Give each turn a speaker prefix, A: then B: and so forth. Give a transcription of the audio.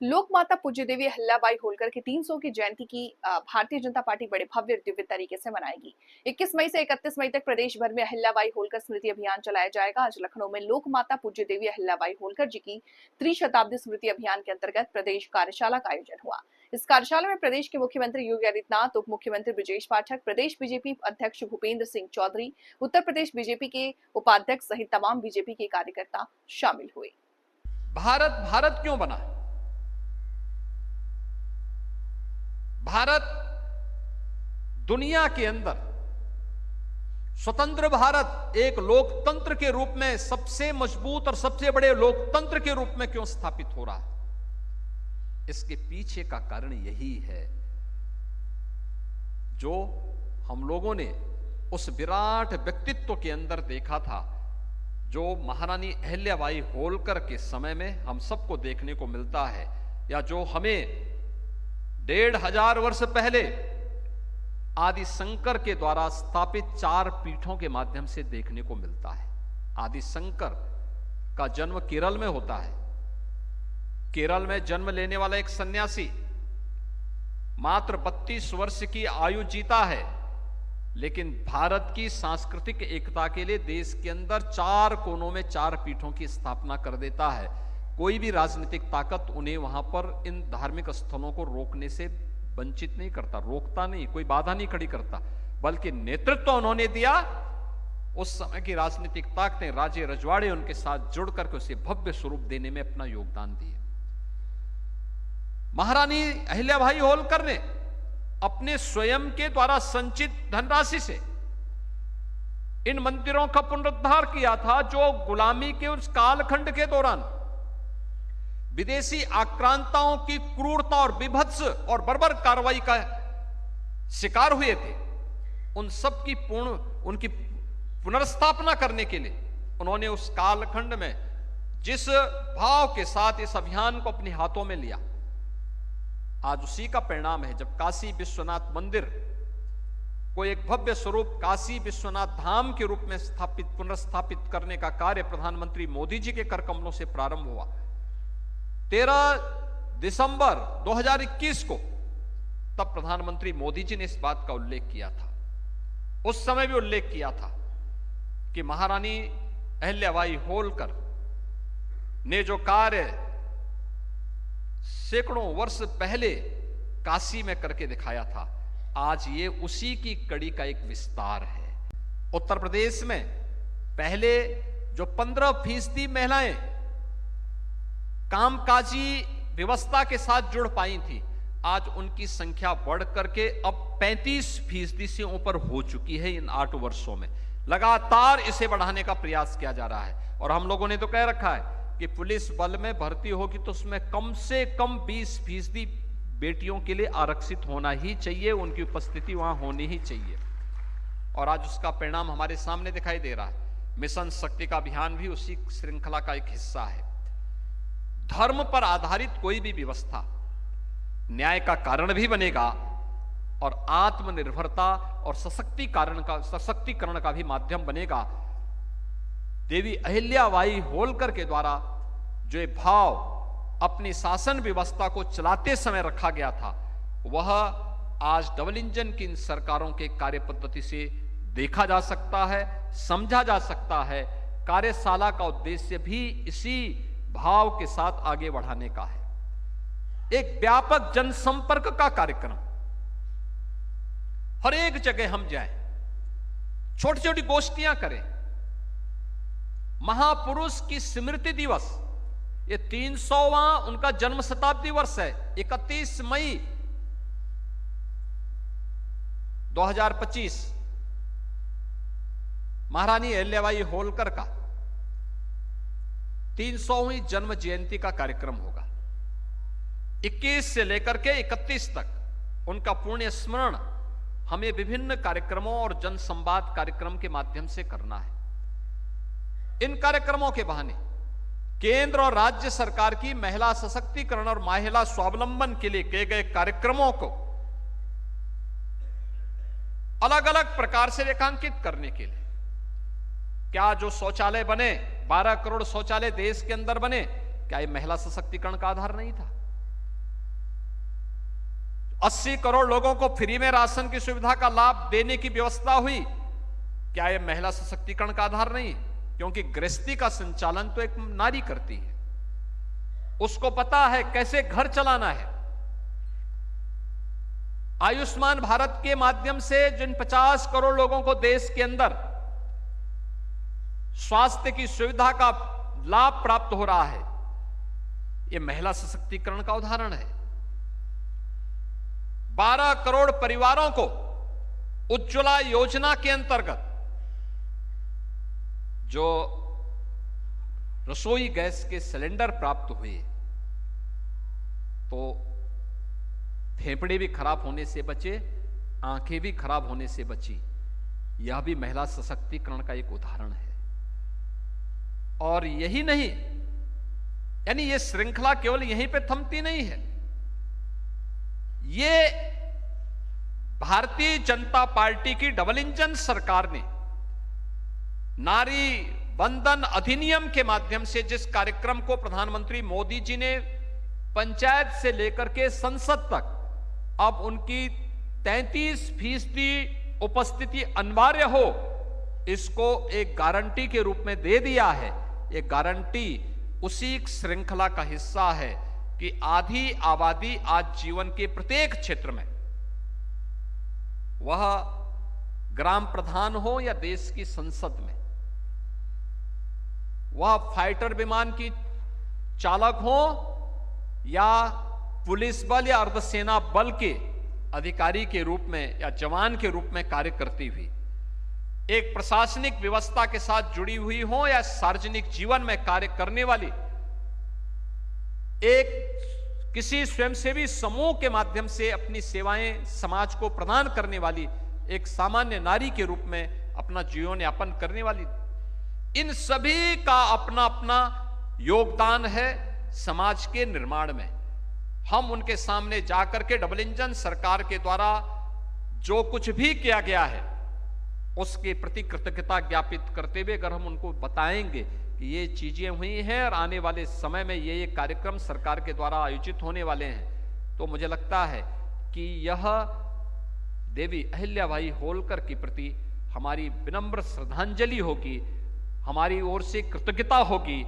A: लोकमाता पूज्य देवी अहिल्याबाई होलकर की 300 की जयंती की भारतीय जनता पार्टी बड़े भव्य और दिव्य तरीके से मनाएगी। 21 मई से 31 मई तक प्रदेश भर में अहिल्याबाई होलकर स्मृति अभियान चलाया जाएगा। आज लखनऊ में लोकमाता पूज्य देवी अहिल्याबाई होलकर जी की त्रिशताब्दी स्मृति अभियान के अंतर्गत प्रदेश कार्यशाला का आयोजन हुआ। इस कार्यशाला में प्रदेश के मुख्यमंत्री योगी आदित्यनाथ, उप मुख्यमंत्री ब्रजेश पाठक, प्रदेश बीजेपी अध्यक्ष भूपेंद्र सिंह चौधरी, उत्तर प्रदेश बीजेपी के उपाध्यक्ष सहित तमाम बीजेपी के कार्यकर्ता शामिल हुए।
B: भारत भारत क्यों बना? भारत दुनिया के अंदर स्वतंत्र भारत एक लोकतंत्र के रूप में सबसे मजबूत और सबसे बड़े लोकतंत्र के रूप में क्यों स्थापित हो रहा है? इसके पीछे का कारण यही है जो हम लोगों ने उस विराट व्यक्तित्व के अंदर देखा था, जो महारानी अहिल्याबाई होलकर के समय में हम सबको देखने को मिलता है, या जो हमें 1500 वर्ष पहले आदि शंकर के द्वारा स्थापित 4 पीठों के माध्यम से देखने को मिलता है। आदि शंकर का जन्म केरल में होता है। केरल में जन्म लेने वाला एक सन्यासी मात्र 32 वर्ष की आयु जीता है, लेकिन भारत की सांस्कृतिक एकता के लिए देश के अंदर 4 कोनों में 4 पीठों की स्थापना कर देता है। कोई भी राजनीतिक ताकत उन्हें वहां पर इन धार्मिक स्थलों को रोकने से वंचित नहीं करता, रोकता नहीं, कोई बाधा नहीं खड़ी करता, बल्कि नेतृत्व उन्होंने दिया। उस समय की राजनीतिक ताकतें, राजे रजवाड़े उनके साथ जुड़ करके उसे भव्य स्वरूप देने में अपना योगदान दिए। महारानी अहिल्याबाई होलकर ने अपने स्वयं के द्वारा संचित धनराशि से इन मंदिरों का पुनरुद्धार किया था, जो गुलामी के उस कालखंड के दौरान विदेशी आक्रांताओं की क्रूरता और विभत्स और बर्बर कार्रवाई का शिकार हुए थे। उन सब की उनकी पुनर्स्थापना करने के लिए उन्होंने उस कालखंड में जिस भाव के साथ इस अभियान को अपने हाथों में लिया, आज उसी का परिणाम है जब काशी विश्वनाथ मंदिर को एक भव्य स्वरूप काशी विश्वनाथ धाम के रूप में पुनर्स्थापित करने का कार्य प्रधानमंत्री मोदी जी के कर कमलों से प्रारंभ हुआ। 13 दिसंबर 2021 को तब प्रधानमंत्री मोदी जी ने इस बात का उल्लेख किया था। उस समय भी उल्लेख किया था कि महारानी अहिल्याबाई होलकर ने जो कार्य सैकड़ों वर्ष पहले काशी में करके दिखाया था, आज ये उसी की कड़ी का एक विस्तार है। उत्तर प्रदेश में पहले जो 15% महिलाएं कामकाजी व्यवस्था के साथ जुड़ पाई थी, आज उनकी संख्या बढ़ करके अब 35% से ऊपर हो चुकी है। इन 8 वर्षों में लगातार इसे बढ़ाने का प्रयास किया जा रहा है। और हम लोगों ने तो कह रखा है कि पुलिस बल में भर्ती होगी तो उसमें कम से कम 20% बेटियों के लिए आरक्षित होना ही चाहिए, उनकी उपस्थिति वहां होनी ही चाहिए। और आज उसका परिणाम हमारे सामने दिखाई दे रहा है। मिशन शक्ति का अभियान भी उसी श्रृंखला का एक हिस्सा है। धर्म पर आधारित कोई भी व्यवस्था न्याय का कारण भी बनेगा और आत्मनिर्भरता और सशक्तिकरण का भी माध्यम बनेगा। देवी अहिल्याबाई होलकर के द्वारा जो ये भाव अपनी शासन व्यवस्था को चलाते समय रखा गया था, वह आज डबल इंजन की इन सरकारों के कार्य पद्धति से देखा जा सकता है, समझा जा सकता है। कार्यशाला का उद्देश्य भी इसी भाव के साथ आगे बढ़ाने का है। एक व्यापक जनसंपर्क का कार्यक्रम, हर एक जगह हम जाएं, छोटी छोटी गोष्ठियां करें। महापुरुष की स्मृति दिवस, ये 300वां उनका जन्म शताब्दी वर्ष है। 31 मई 2025 महारानी अहिल्याबाई होलकर का 300वीं जन्म जयंती का कार्यक्रम होगा। 21 से लेकर के 31 तक उनका पुण्य स्मरण हमें विभिन्न कार्यक्रमों और जन संवाद कार्यक्रम के माध्यम से करना है। इन कार्यक्रमों के बहाने केंद्र और राज्य सरकार की महिला सशक्तिकरण और महिला स्वावलंबन के लिए किए गए कार्यक्रमों को अलग अलग प्रकार से रेखांकित करने के लिए, क्या जो शौचालय बने, 12 करोड़ शौचालय देश के अंदर बने, क्या ये महिला सशक्तिकरण का आधार नहीं था? 80 करोड़ लोगों को फ्री में राशन की सुविधा का लाभ देने की व्यवस्था हुई। क्या यह महिला सशक्तिकरण का आधार नहीं? क्योंकि गृहस्थी का संचालन तो एक नारी करती है, उसको पता है कैसे घर चलाना है। आयुष्मान भारत के माध्यम से जिन 50 करोड़ लोगों को देश के अंदर स्वास्थ्य की सुविधा का लाभ प्राप्त हो रहा है, यह महिला सशक्तिकरण का उदाहरण है। 12 करोड़ परिवारों को उज्ज्वला योजना के अंतर्गत जो रसोई गैस के सिलेंडर प्राप्त हुए, तो फेफड़े भी खराब होने से बचे, आंखें भी खराब होने से बची। यह भी महिला सशक्तिकरण का एक उदाहरण है। और यही नहीं, यानी यह श्रृंखला केवल यहीं पे थमती नहीं है। ये भारतीय जनता पार्टी की डबल इंजन सरकार ने नारी वंदन अधिनियम के माध्यम से जिस कार्यक्रम को प्रधानमंत्री मोदी जी ने पंचायत से लेकर के संसद तक अब उनकी 33% उपस्थिति अनिवार्य हो, इसको एक गारंटी के रूप में दे दिया है। ये गारंटी उसी श्रृंखला का हिस्सा है कि आधी आबादी आज जीवन के प्रत्येक क्षेत्र में, वह ग्राम प्रधान हो या देश की संसद में, वह फाइटर विमान की चालक हो या पुलिस बल या अर्धसेना बल के अधिकारी के रूप में या जवान के रूप में कार्य करती हुई, एक प्रशासनिक व्यवस्था के साथ जुड़ी हुई हो या सार्वजनिक जीवन में कार्य करने वाली, एक किसी स्वयंसेवी समूह के माध्यम से अपनी सेवाएं समाज को प्रदान करने वाली एक सामान्य नारी के रूप में अपना जीवन यापन करने वाली, इन सभी का अपना अपना योगदान है समाज के निर्माण में। हम उनके सामने जाकर के डबल इंजन सरकार के द्वारा जो कुछ भी किया गया है उसके प्रति कृतज्ञता ज्ञापित करते हुए अगर हम उनको बताएंगे कि ये चीजें हुई हैं और आने वाले समय में ये कार्यक्रम सरकार के द्वारा आयोजित होने वाले हैं, तो मुझे लगता है कि यह देवी अहिल्याबाई होलकर के प्रति हमारी विनम्र श्रद्धांजलि होगी, हमारी ओर से कृतज्ञता होगी।